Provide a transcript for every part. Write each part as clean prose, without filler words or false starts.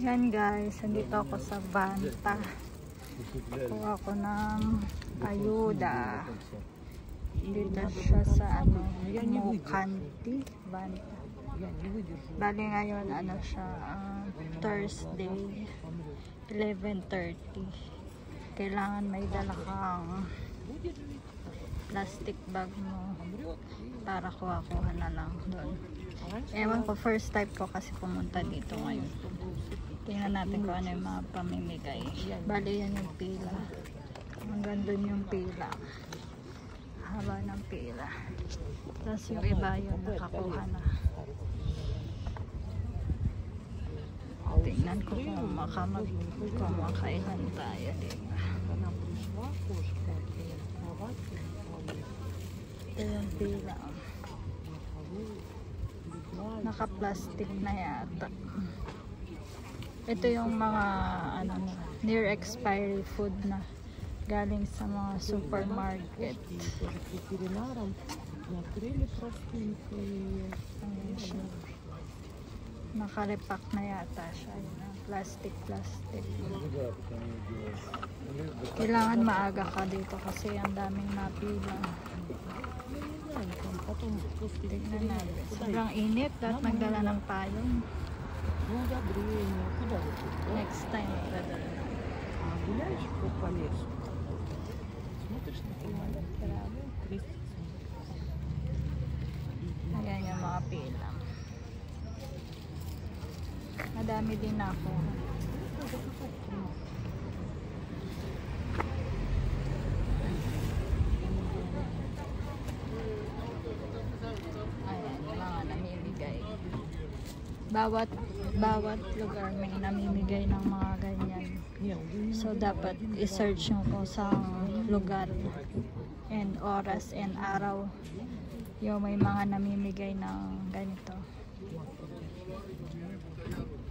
Yan guys, nandito ako sa Banta. Kuha ko ng ayuda. Dito siya sa Mokanti, Banta. Bali ngayon siya Thursday 11:30. Kailangan may dala kang plastic bag mo para kuha na lang doon. Ewan ko, first time ko kasi pumunta dito ngayon. Tingnan natin kung ano yung mga pamimigay. Bali yan yung pila. Hanggang doon yung pila. Haba ng pila. Tapos yung iba yun nakakuha na. Tingnan ko kung makailan tayo dito. Ito yung pila. Naka-plastic na yata. Ito yung mga near expiry food na galing sa mga supermarket. Naka-repack na yata siya. Plastic. Kailangan maaga ka dito kasi ang daming napila. Tignan natin. Sobrang init. Dapat nagdala ng payong. Next time magdadala. Ayan yung mga pila. Madami din ako. Bawat lugar may namimigay ng mga ganyan. So dapat i-search nyo kung sa lugar and oras and araw yung may mga namimigay ng ganito.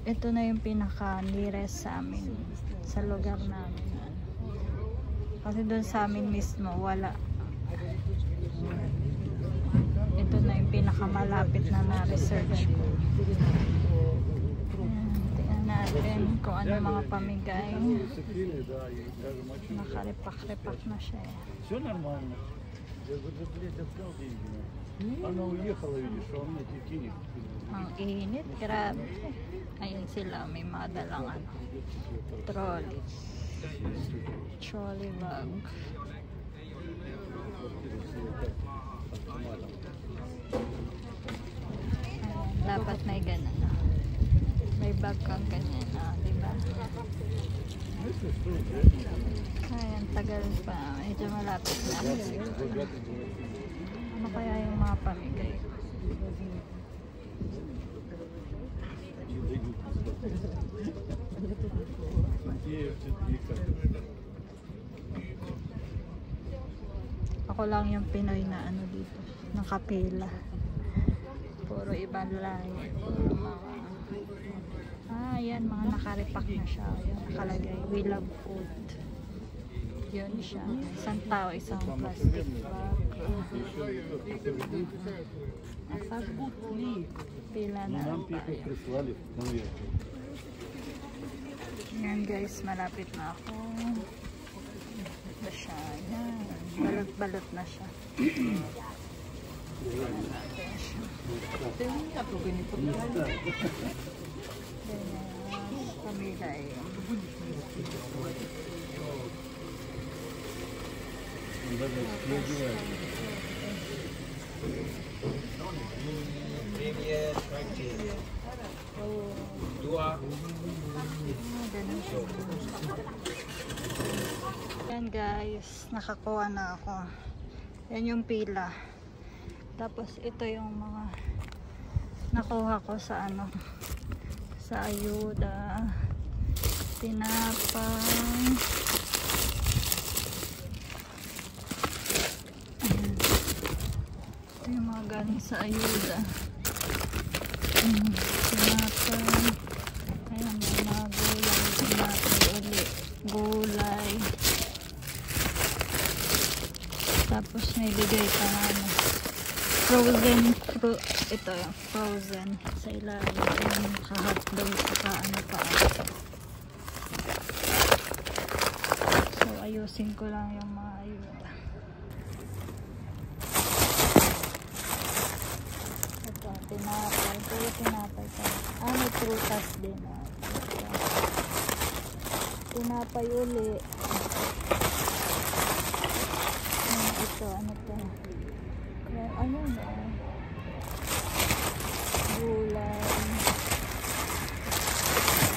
Ito na yung pinaka nearest sa amin, sa lugar namin. Kasi doon sa amin mismo wala. Ito na yung pinakamalapit na na-research ko. Tingnan natin kung ano mga pamigay. Nakarepak-repak na siya. Ang init, grabe. Ayun sila, may mga dalang trolley bag. Dapat may ganun may bag kang ganyan diba? Ayan, tagal pa, medyo malapit na ano kaya yung mga pamigay. Ako lang yung Pinoy na dito, nakapila. Puro ibang lahi. Puro mga yan, mga nakarepack na siya. Yan, nakalagay, we love food. Yun siya. Isang tao, isang plastic bag. Pila na tayo. Yan guys, malapit na ako. Ito siya. Yan. Balot-balot na siya. Pamilay. Yan guys, nakakuha na ako. Yan yung pila. Tapos ito yung mga nakuha ko sa sa ayuda, tinapay, ito yung mga galing sa ayuda, tinapay, ayan, mga gulay, tinapay ulit, gulay, tapos may bigay pa frozen ito yung frozen sa ilalim, yung naka-hotdog saka ano pa. So ayusin ko lang yung mga ayuda. Ito, tinapay. Puro tinapay pa. May prutas din. Tinapay uli. Ito, ano to? Ano na? Gulay.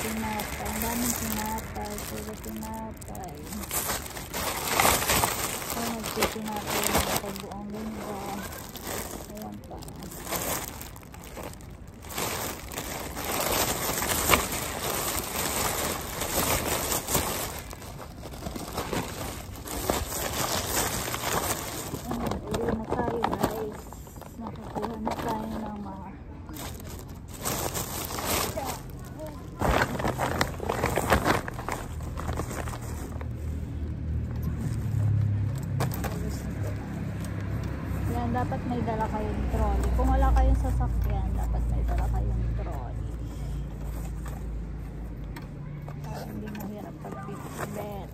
Tinapay. Ang daming tinapay. Puro tinapay. So, nagtitinapay yung pagbuong linggo. Ayan pa. Dapat may dala kayong trolley. Kung wala kayong sasakyan, dapat may dala kayong trolley. Para hindi mahirap pag-bitbit.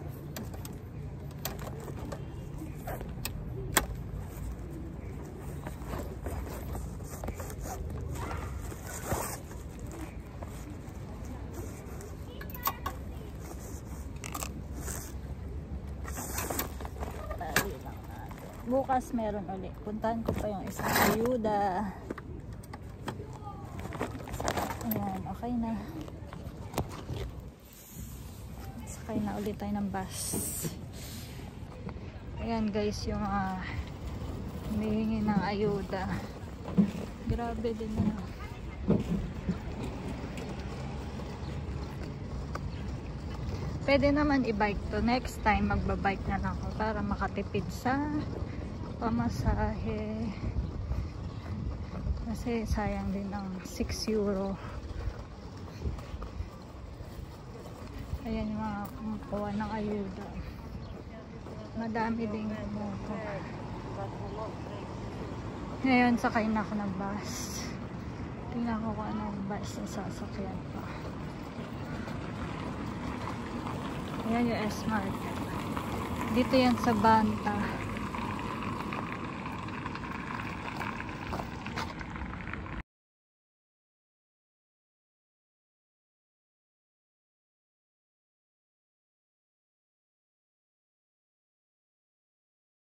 Bukas meron ulit. Puntahan ko pa yung isang ayuda. Ayan, okay na. Sakay na ulit tayo ng bus. Ayan guys, yung humihingi ng ayuda. Grabe din na. Pwede naman i-bike to. Next time magbabike na lang ako para makatipid sa pamasahe. Kasi sayang din ang 6 euro. Ayan yung mga kumukuha ng ayuda. Madami din kumukuha. Ngayon sakay na ako ng bus. Tingnan ko kung anong bus na sasakyan pa. Ayan yung S-Market. Dito yan sa Banta.